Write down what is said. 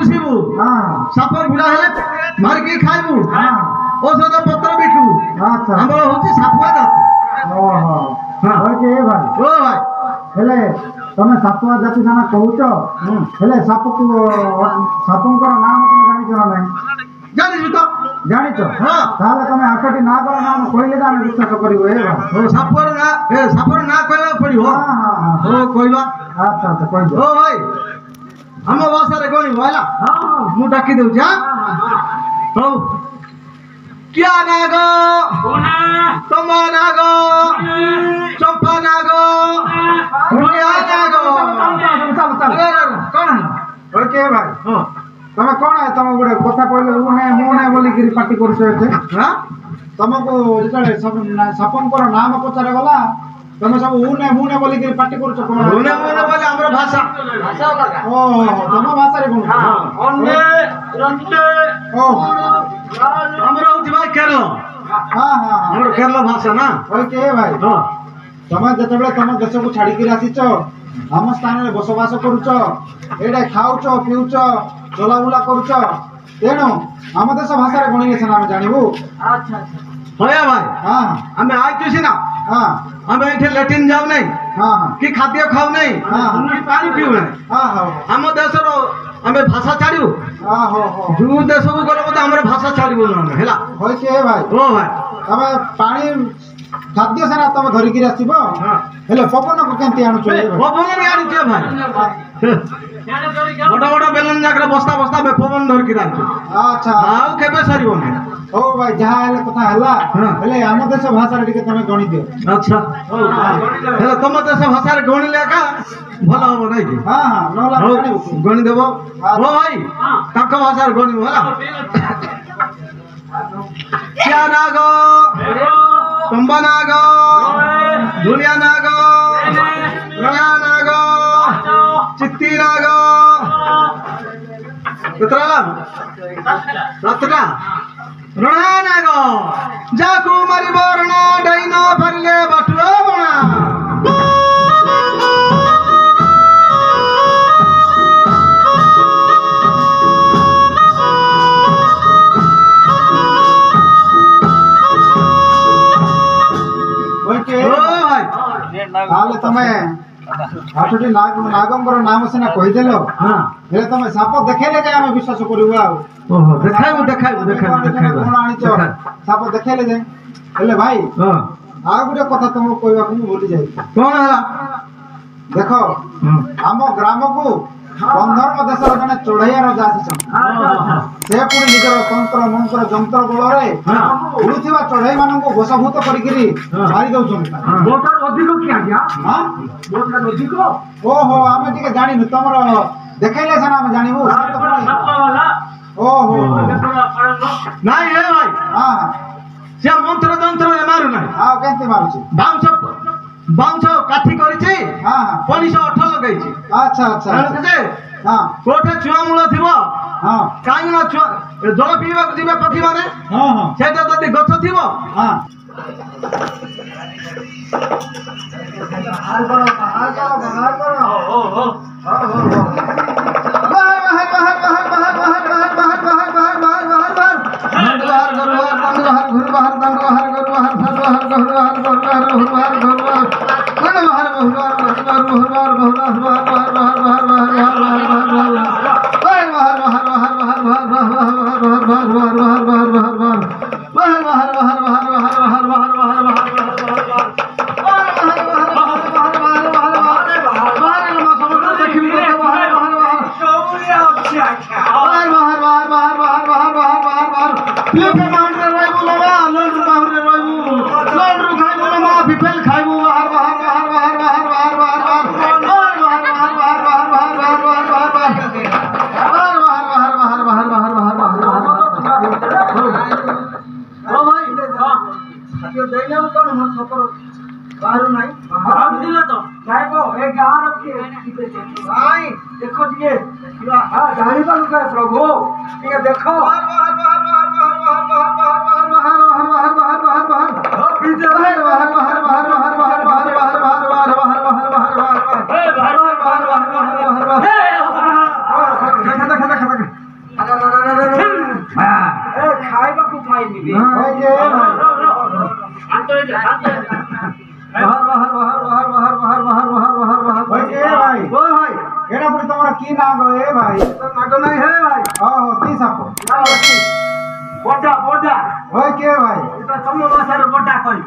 पोषिबू shop भिड़ा हेले मारिकी खाइबू औषध पत्र बिकू हमर होची सापुआ जाति ओहो भाई ओ भाई हेले तमे सापुआ जाति जाना कहूच हेले सापंकर नाम तुम जानिछ ना नहीं जानिछु तो जानिछ हां ताले तमे आठटी नागर नाम कहले जे हम विश्वास करिबो ए भाई ओ सापर ना कहबा पड़ियो हां हां हां ओ कहबा अच्छा अच्छा कहि दो ओ भाई हम भाषा रे कोनी होला हां मु डाकी देउ जा हो क्या नागो कोना तमा नागो चंपा नागो क्या नागो कौन ओके भाई हां तमे कोन है तमे गुडे कथा कहले मुने बोली गिरी पार्टी करछ एते हां तमको जेतले सब सापंकर नाम पचारे गला तमे सब मुने बोली गिरी पार्टी करछ कोन मुने बोले हमर भाषा अलग ओ तम भाषा रे कोन हां अन्ने रंटे ओ हमर होती भाई केरल हां हां हमर केरल भाषा ना ओके भाई हां तमे जेतबे तम देश को छाडी गिरी आसीछ हम स्थान रे बसवास करूछ एडे खाउछ पिउछ चलाबुला करूछ तेणु हम देश भाषा रे गणिले से नाम जानिबू अच्छा अच्छा होया भाई हां हमें आइछु सिना हां हमें एठे लैट्रिन जाऊ नहीं हां हां कि खाद्य खाऊ नहीं कि पानी पीऊ नहीं हां हां हम देशर हमें भाषा छाड़ू हां हो हो जो देश को गलो तो हमर भाषा छाड़ू ना हैला होय के भाई ओ भाई तमे पानी खाद्य सेना तमे धरि गिरी आसीबो हां हेले पवन को केंती आनु छे पवन रे आनी छे भाई बड़ा बड़ा बेलन जाकरे बस्ता बस्ता में पवन धर के राखो अच्छा आउ केबे सरिबो नहीं ओ भाई जहा हेले कथा हला हेले हम देश भाषा रे के तमे गणि दियो अच्छा हेला तुम देश भाषा रे गणि लेका भलो हो नहीं कि हां हां नला गणि देबो ओ भाई ताका भाषा रे गणि होला क्या नागो तुम्बा नागो दुनिया नागो नया नागो चित्ती नागो कितना सतरा रणा नागो जाकू मारी बरणा डाइनो फरले बटुआ बणा ताले तमे आठटी नागंकर नाम सेना कहि देलो हां हेले तमे साप देखेले जे हम विश्वास करिबो आ ओहो देखाइबो कोन आनिचो साप देखेले जे हेले भाई हां आ गुटे कथा तुमको कहबा को भूली जाई कोन हला देखो हम ग्राम को बंधर्म देशर जने चढ़ैया राजा आछन से पुणी निजर तंत्र मंत्र जंत्र बलरे उड़ुथिबा चढ़ै मानन को गोसभूत करिगिरी मारी दउछन बोटर अधिक किया गया हां बोटर अधिक ओहो आमे ठीक जानिनु तमर देखाइले से नाम जानिबो वाला ओहो नहीं है भाई हां से मंत्र जंत्र मारू नहीं हां केंती मारुची बाउंस काठी करिछि हां हां पुलिस अठ लगैछि अच्छा अच्छा जे हां कोठे छुआ मूल थिबो हां काई ना छुआ जल पीवा दिबे पखी माने हां हां सेटा जदी गछ थिबो हां देखो टिके जानी पालु का प्रभु टिके देखो কি নাগ এ ভাই নাগ নাই হে ভাই ওহো কি সাপ বড়া বড়া ওই কে ভাই এটা তম ভাষার বড়া কই